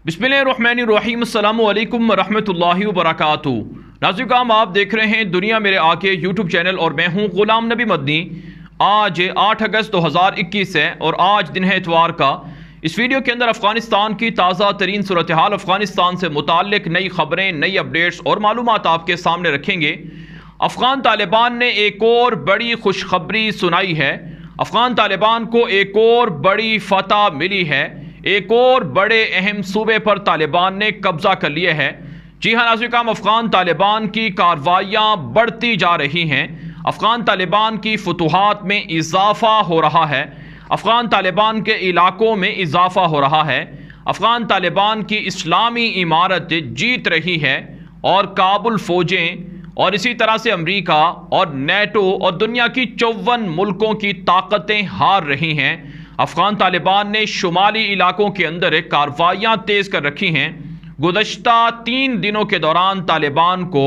बिस्मिल्लाहिर्रहमानिर्रहीम अस्सलामु अलैकुम रहमतुल्लाहि व बरकातुहू। नाज़रीन, आप देख रहे हैं दुनिया मेरे आके यूट्यूब चैनल और मैं हूं गुलाम नबी मदनी। आज 8 अगस्त 2021 है और आज दिन है इतवार का। इस वीडियो के अंदर अफ़गानिस्तान की ताज़ा तरीन सूरत हाल, अफ़गानिस्तान से मुताल्लिक नई खबरें, नई अपडेट्स और मालूमात आपके सामने रखेंगे। अफ़गान तालिबान ने एक और बड़ी खुशखबरी सुनाई है। अफ़गान तालिबान को एक और बड़ी फतह मिली है। एक और बड़े अहम सूबे पर तालिबान ने कब्जा कर लिया है। जी हाँ नाज़रीन, अफ़गान तालिबान की कार्रवाइयाँ बढ़ती जा रही हैं। अफ़गान तालिबान की फतूहात में इजाफ़ा हो रहा है। अफ़गान तालिबान के इलाकों में इजाफ़ा हो रहा है। अफ़गान तालिबान की इस्लामी इमारत जीत रही है और काबुल फ़ौजें और इसी तरह से अमेरिका और नेटो और दुनिया की 54 मुल्कों की ताकतें हार रही हैं। अफ़गान तालिबान ने शुमाली इलाकों के अंदर कार्रवाइयाँ तेज़ कर रखी हैं। गुज़श्ता 3 दिनों के दौरान तालिबान को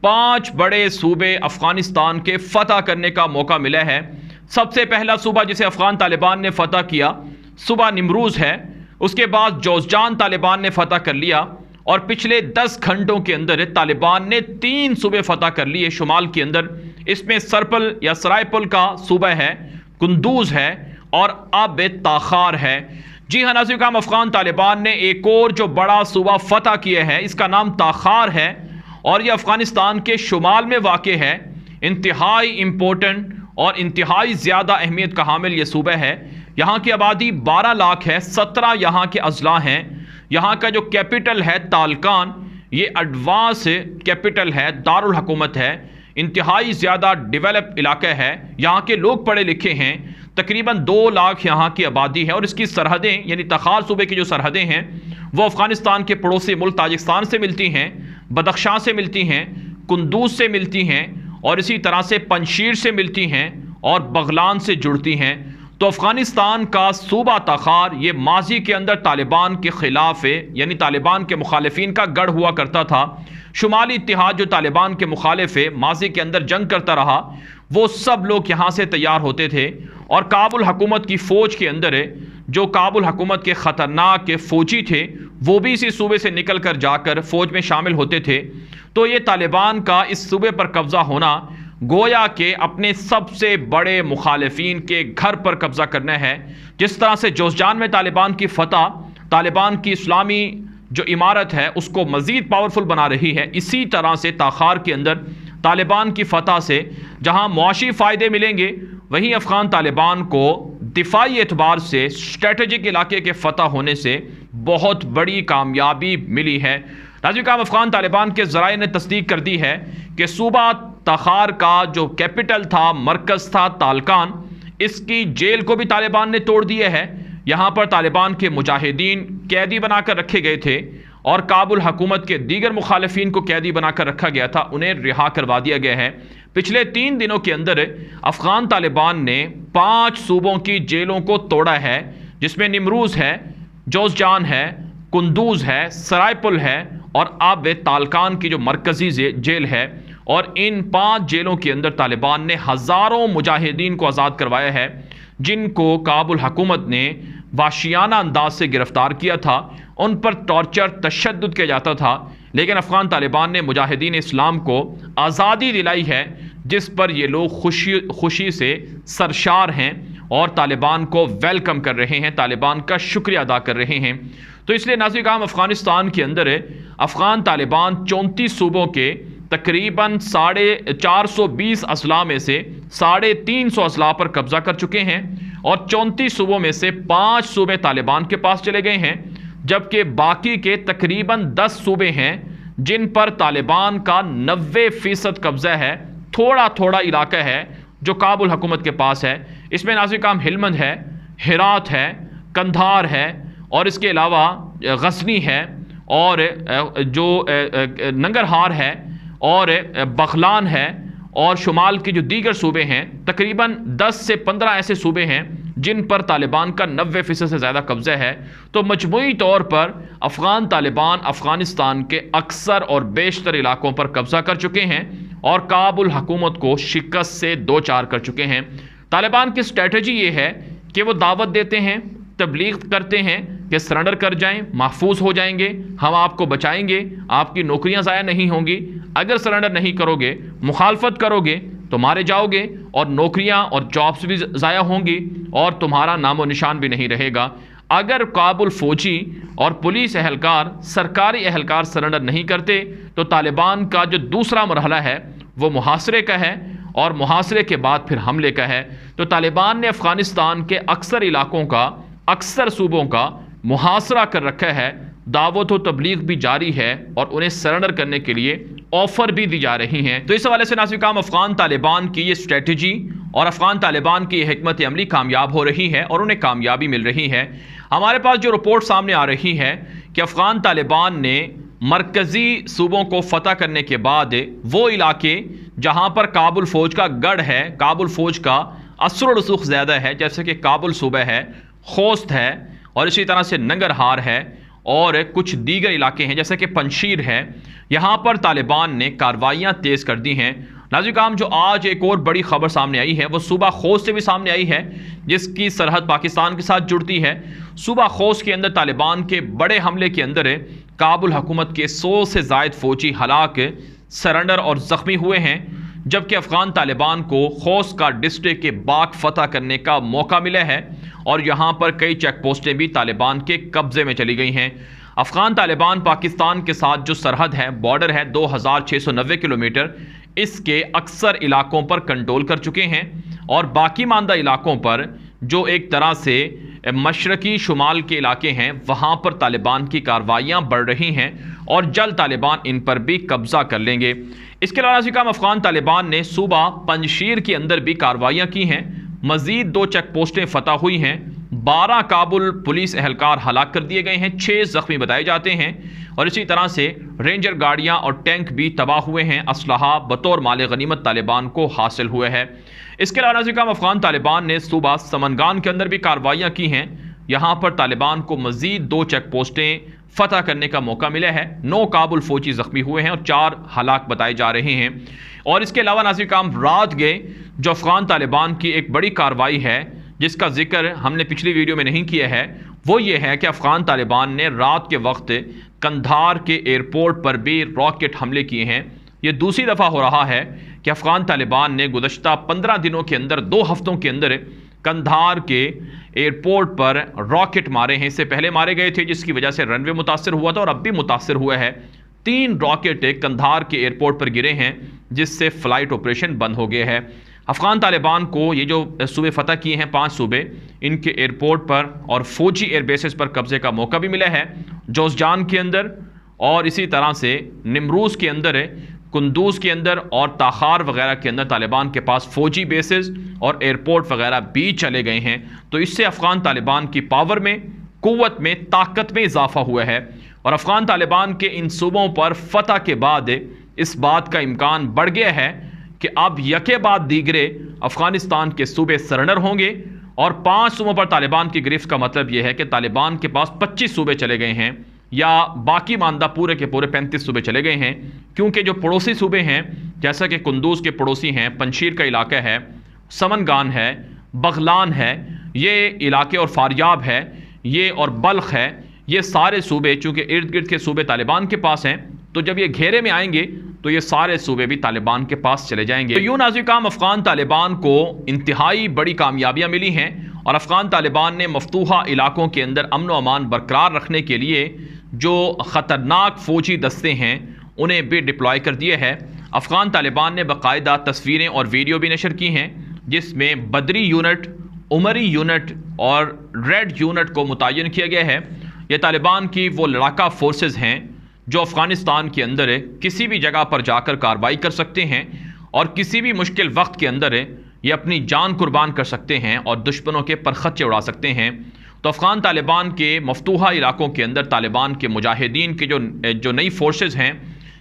5 बड़े सूबे अफ़गानिस्तान के फ़तह करने का मौका मिला है। सबसे पहला सूबा जिसे अफ़गान तालिबान ने फ़तह किया सूबा निमरूज़ है। उसके बाद जोज़जान तालिबान ने फ़तह कर लिया और पिछले 10 घंटों के अंदर तालिबान ने 3 सूबे फ़तह कर लिए शुमाल के अंदर। इसमें सरपल या सरायपुल का सूबा है, कुंदूज है और अब ताखार है। जी हाँ नाज़रीन, अफ़गान तालिबान ने एक और जो बड़ा सूबा फ़तह किया है, इसका नाम ताखार है और यह अफ़गानिस्तान के शुमाल में वाक़ है। इंतहाई इम्पोर्टेंट और इंतहाई ज़्यादा अहमियत का हामिल यह सूबा है। यहाँ की आबादी 12 लाख है, 17 यहाँ के अजला हैं। यहाँ का जो कैपिटल है तालकान, ये एडवांस कैपिटल है, दारुल हुकूमत है। इंतहाई ज़्यादा डेवलप इलाका है। यहाँ के लोग पढ़े लिखे हैं। तकरीबन 2 लाख यहाँ की आबादी है और इसकी सरहदें यानी तखार सूबे की जो सरहदें हैं वो अफ़गानिस्तान के पड़ोसी मुल्क ताजिकिस्तान से मिलती हैं, बदख्शां से मिलती हैं, कुंदूज से मिलती हैं और इसी तरह से पंशीर से मिलती हैं और बगलान से जुड़ती हैं। तो अफ़गानिस्तान का सूबा तखार ये माजी के अंदर तालिबान के ख़िलाफ़ यानी तालिबान के मुखालिफिन का गढ़ हुआ करता था। शुमाली इत्तिहाद जो तालिबान के मुखालिफ माजी के अंदर जंग करता रहा, वो सब लोग यहाँ से तैयार होते थे और काबुल हुकूमत की फ़ौज के अंदर जो काबुल हुकूमत के ख़तरनाक फ़ौजी थे वो भी इसी सूबे से निकल कर जाकर फ़ौज में शामिल होते थे। तो ये तालिबान का इस सूबे पर कब्ज़ा होना गोया के अपने सबसे बड़े मुखालिफिन के घर पर कब्ज़ा करना है। जिस तरह से जोज़जान में तालिबान की फ़तह तालिबान की इस्लामी जो इमारत है उसको मज़ीद पावरफुल बना रही है, इसी तरह से ताखार के अंदर तालिबान की फ़तह से जहाँ मुआशी फ़ायदे मिलेंगे वहीं अफ़गान तालिबान को दिफाई एतबार से स्ट्रेटजिक इलाके के फ़तह होने से बहुत बड़ी कामयाबी मिली है। नाज़रीन, अफ़गान तालिबान के ज़राए ने तस्दीक कर दी है कि सूबा तखार का जो कैपिटल था, मरकज़ था तालकान, इसकी जेल को भी तालिबान ने तोड़ दिया है। यहाँ पर तालिबान के मुजाहिदीन कैदी बनाकर रखे गए थे और काबुल हुकूमत के दीगर मुखालिफिन को कैदी बनाकर रखा गया था, उन्हें रिहा करवा दिया गया है। पिछले 3 दिनों के अंदर अफ़गान तालिबान ने 5 सूबों की जेलों को तोड़ा है, जिसमें निमरूज़ है, जोज़जान है, कुंदूज है, सरायपुल है और अब तालकान की जो मरकज़ी जेल है। और इन 5 जेलों के अंदर तालिबान ने हज़ारों मुजाहिदीन को आज़ाद करवाया है, जिनको काबुल हुकूमत ने वाशियाना अंदाज से गिरफ़्तार किया था। उन पर टॉर्चर, तशद्दुद किया जाता था, लेकिन अफ़गान तालिबान ने मुजाहिदीन इस्लाम को आज़ादी दिलाई है, जिस पर ये लोग खुशी से सरशार हैं और तालिबान को वेलकम कर रहे हैं, तालिबान का शुक्रिया अदा कर रहे हैं। तो इसलिए नाज़रीन, अफ़गानिस्तान के अंदर अफ़गान तालिबान 34 सूबों के तकरीबन 420 अजला में से 350 अजला पर कब्ज़ा कर चुके हैं और 34 सूबों में से 5 सूबे तालिबान के पास चले गए हैं, जबकि बाकी के तकरीबन 10 सूबे हैं जिन पर तालिबान का 90% कब्ज़ा है। थोड़ा थोड़ा इलाका है जो काबुल हुकूमत के पास है। इसमें नाज़रीन हिलमंद है, हिरात है, कंधार है और इसके अलावा गज़नी है और जो नंगरहार है और बगलान है और शुमाल के जो दीगर सूबे हैं, तकरीबन 10 से 15 ऐसे सूबे हैं जिन पर तालिबान का 90% से ज़्यादा कब्ज़ा है। तो मजमूई तौर पर अफ़गान तालिबान अफ़गानिस्तान के अक्सर और बेशतर इलाकों पर कब्ज़ा कर चुके हैं और काबुल हुकूमत को शिकस्त से 2-4 कर चुके हैं। तालिबान की स्ट्रेटजी ये है कि वो दावत देते हैं, तबलीग करते हैं कि सरेंडर कर जाएं, महफूज हो जाएंगे, हम आपको बचाएंगे, आपकी नौकरियां ज़ाया नहीं होंगी। अगर सरेंडर नहीं करोगे, मुखालफत करोगे तो मारे जाओगे और नौकरियां और जॉब्स भी ज़ाया होंगी और तुम्हारा नामो निशान भी नहीं रहेगा। अगर काबुल फौजी और पुलिस एहलकार, सरकारी एहलकार सरेंडर नहीं करते तो तालिबान का जो दूसरा मरहला है वो मुहासरे का है और मुहासरे के बाद फिर हमले का है। तो तालिबान ने अफ़गानिस्तान के अक्सर इलाकों का, अक्सर सूबों का मुहासरा कर रखा है। दावत व तबलीग भी जारी है और उन्हें सरेंडर करने के लिए ऑफ़र भी दी जा रही हैं। तो इस हवाले से नाज़रीन, अफ़गान तालिबान की ये स्ट्रेटजी और अफ़गान तालिबान की हिकमत अमली कामयाब हो रही है और उन्हें कामयाबी मिल रही है। हमारे पास जो रिपोर्ट सामने आ रही है कि अफ़गान तालिबान ने मरकज़ी सूबों को फतह करने के बाद वो इलाके जहाँ पर काबुल फ़ौज का गढ़ है, काबुल फ़ौज का असर रसूख ज़्यादा है, जैसे कि काबुल सूबा है, खोस्त है और इसी तरह से नंगरहार है और कुछ दीगर इलाके हैं जैसे कि पंशीर है, यहाँ पर तालिबान ने कार्रवाइयाँ तेज़ कर दी हैं। नाज़रीन, जो आज एक और बड़ी खबर सामने आई है वो सूबा खोस्त से भी सामने आई है, जिसकी सरहद पाकिस्तान के साथ जुड़ती है। सूबा खोस्त के अंदर तालिबान के बड़े हमले के अंदर काबुल हुकूमत के 100 से ज़ायद फ़ौजी हलाक, सरेंडर और ज़ख्मी हुए हैं, जबकि अफ़गान तालिबान को खोस्त का डिस्ट्रिक्ट के बाग फतह करने का मौका मिला है और यहाँ पर कई चेक पोस्टें भी तालिबान के कब्ज़े में चली गई हैं। अफ़गान तालिबान पाकिस्तान के साथ जो सरहद है, बॉर्डर है 2690 किलोमीटर, इसके अक्सर इलाकों पर कंट्रोल कर चुके हैं और बाकी मानदा इलाकों पर जो एक तरह से मशरकी शुमाल के इलाके हैं वहाँ पर तालिबान की कार्रवाइयाँ बढ़ रही हैं और जल्द तालिबान इन पर भी कब्ज़ा कर लेंगे। इसके अलावा नाज़रीन, अफ़गान तालिबान ने सूबा पंजशीर के अंदर भी कार्रवाइयाँ की हैं, मज़ीद 2 चेक पोस्टें फतह हुई हैं, 12 काबुल पुलिस एहलकार हलाक कर दिए गए हैं, 6 ज़ख्मी बताए जाते हैं और इसी तरह से रेंजर गाड़ियाँ और टैंक भी तबाह हुए हैं। असलहा बतौर माल गनीमत तालिबान को हासिल हुए है। इसके अलावा नाज़रीन, अफ़गान तालिबान ने सूबा समनगान के अंदर भी कार्रवाइयाँ की हैं, यहाँ पर तालिबान को मज़ीद 2 चेक पोस्टें फतह करने का मौका मिला है। 9 काबुल फ़ौजी ज़ख्मी हुए हैं और 4 हलाक बताए जा रहे हैं। और इसके अलावा नाज़रीन, रात गए जो अफ़गान तालिबान की एक बड़ी कार्रवाई है जिसका जिक्र हमने पिछली वीडियो में नहीं किया है, वो ये है कि अफ़गान तालिबान ने रात के वक्त कंधार के एयरपोर्ट पर भी रॉकेट हमले किए हैं। ये दूसरी दफ़ा हो रहा है कि अफ़गान तालिबान ने गुज़श्ता 15 दिनों के अंदर, 2 हफ्तों के अंदर कंधार के एयरपोर्ट पर रॉकेट मारे हैं। इससे पहले मारे गए थे जिसकी वजह से रनवे मुतासर हुआ था और अब भी मुतासर हुआ है। 3 रॉकेट कंधार के एयरपोर्ट पर गिरे हैं जिससे फ़्लाइट ऑपरेशन बंद हो गया है। अफ़गान तालिबान को ये जो सूबे फ़तह किए हैं 5 सूबे, इनके एयरपोर्ट पर और फ़ौजी एयरबेसेस पर कब्ज़े का मौका भी मिला है। जोज़जान के अंदर और इसी तरह से निमरूज़ के अंदर, कुंदूज़ के अंदर और ताखार वगैरह के अंदर तालिबान के पास फ़ौजी बेसेस और एयरपोर्ट वगैरह भी चले गए हैं। तो इससे अफ़गान तालिबान की पावर में, क़ुव्वत में, ताकत में इजाफ़ा हुआ है और अफ़गान तालिबान के इन सूबों पर फ़तह के बाद इस बात का इम्कान बढ़ गया है कि अब यके बाद दीगरे अफ़गानिस्तान के सूबे सरेंडर होंगे और 5 सूबों पर तालिबान की गिरफ्त का मतलब यह है कि तालिबान के पास 25 सूबे चले गए हैं या बाकी मानदा पूरे के पूरे 35 सूबे चले गए हैं, क्योंकि जो पड़ोसी सूबे हैं जैसा कि कुंदूज़ के पड़ोसी हैं, पंशीर का इलाका है, समनगान है, बगलान है, ये इलाके और फारियाब है ये और बल्ख है, ये सारे सूबे चूँकि इर्द गिर्द के सूबे तालिबान के पास हैं, तो जब ये घेरे में आएंगे तो ये सारे सूबे भी तालिबान के पास चले जाएंगे। तो यूँ नाज़रीन, अफ़गान तालिबान को इंतहाई बड़ी कामयाबियाँ मिली हैं और अफ़गान तालिबान ने मफतूहा इलाकों के अंदर अमन व अमान बरकरार रखने के लिए जो ख़तरनाक फ़ौजी दस्ते हैं उन्हें भी डिप्लॉय कर दिए है। अफ़गान तालिबान ने बाकायदा तस्वीरें और वीडियो भी नशर की हैं जिसमें बदरी यूनिट, उमरी यूनिट और रेड यूनिट को मुतय्यन किया गया है। ये तालिबान की वो लड़ाका फोर्सेस हैं जो अफ़गानिस्तान के अंदर किसी भी जगह पर जाकर कार्रवाई कर सकते हैं और किसी भी मुश्किल वक्त के अंदर ये अपनी जान कुर्बान कर सकते हैं और दुश्मनों के परखच्चे उड़ा सकते हैं। तो अफ़गान तालिबान के मफतूहा इलाकों के अंदर तालिबान के मुजाहिदीन के जो नई फोर्सेस हैं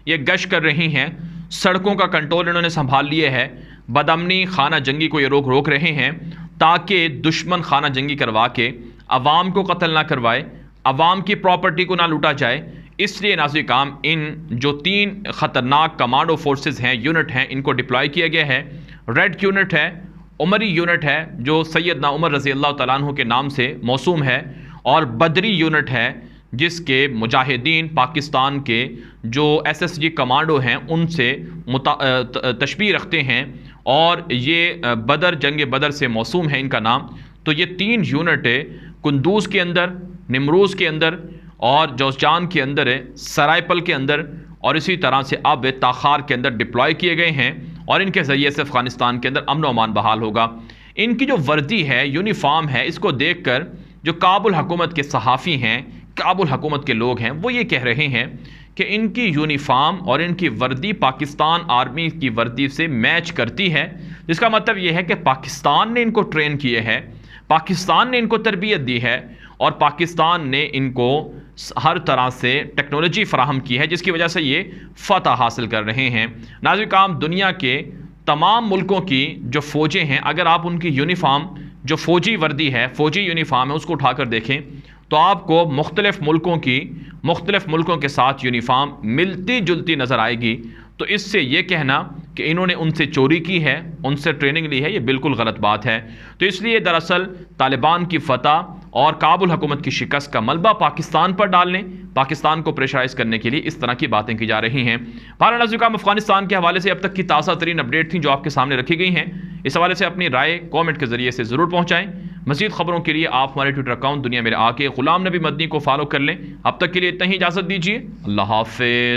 ये गश्त कर रही हैं, सड़कों का कंट्रोल इन्होंने संभाल लिया है, बदअमनी खाना जंगी को ये रोक रहे हैं ताकि दुश्मन खाना जंगी करवा के अवाम को कत्ल ना करवाए, अवाम की प्रॉपर्टी को ना लूटा जाए। इसलिए नाज़रीन काम इन जो 3 ख़तरनाक कमांडो फोर्सेस हैं, यूनिट हैं, इनको डिप्लॉय किया गया है। रेड यूनिट है, उमरी यूनिट है जो सैयदना उमर रज़ी अल्लाह तआला अन्हु के नाम से मौसूम है, और बदरी यूनिट है जिसके मुजाहिदीन पाकिस्तान के जो SSG कमांडो हैं उनसे तशबीह रखते हैं और ये बदर, जंग बदर से मौसूम है इनका नाम। तो ये 3 यूनिटें कुंदूज के अंदर, निमरूज़ के अंदर और जौजान के अंदर है, सरायपल के अंदर और इसी तरह से अब ताखार के अंदर डिप्लॉय किए गए हैं और इनके ज़रिए से अफ़गानिस्तान के अंदर अमन अमान बहाल होगा। इनकी जो वर्दी है, यूनिफॉर्म है, इसको देखकर जो काबुल हुकूमत के सहाफ़ी हैं, काबुल हुकूमत के लोग हैं, वो ये कह रहे हैं कि इनकी यूनिफॉर्म और इनकी वर्दी पाकिस्तान आर्मी की वर्दी से मैच करती है, जिसका मतलब ये है कि पाकिस्तान ने इनको ट्रेन किए हैं, पाकिस्तान ने इनको तरबियत दी है और पाकिस्तान ने इनको हर तरह से टेक्नोलॉजी फराहम की है, जिसकी वजह से ये फ़तह हासिल कर रहे हैं। नाज़रीन, दुनिया के तमाम मुल्कों की जो फ़ौजें हैं, अगर आप उनकी यूनिफॉर्म, जो फ़ौजी वर्दी है, फ़ौजी यूनिफॉर्म है, उसको उठाकर देखें तो आपको मुख्तलिफ़ मुल्कों के साथ यूनिफॉर्म मिलती जुलती नज़र आएगी। तो इससे ये कहना कि इन्होंने उनसे चोरी की है, उनसे ट्रेनिंग ली है, ये बिल्कुल गलत बात है। तो इसलिए दरअसल तालिबान की फतह और काबुल हुकूमत की शिकस्त का मलबा पाकिस्तान पर डालने, पाकिस्तान को प्रेशराइज करने के लिए इस तरह की बातें की जा रही हैं। नाज़रीन, अफगानिस्तान के हवाले से अब तक की ताज़ा तरीन अपडेट थी जो आपके सामने रखी गई हैं। इस हवाले से अपनी राय कॉमेंट के जरिए से ज़रूर पहुँचाएँ। मज़ीद खबरों के लिए आप हमारे ट्विटर अकाउंट दुनिया मेरे आके ग़ुलाम नबी मदनी को फॉलो कर लें। अब तक के लिए इतना ही, इजाज़त दीजिए। अल्लाह हाफ़िज़।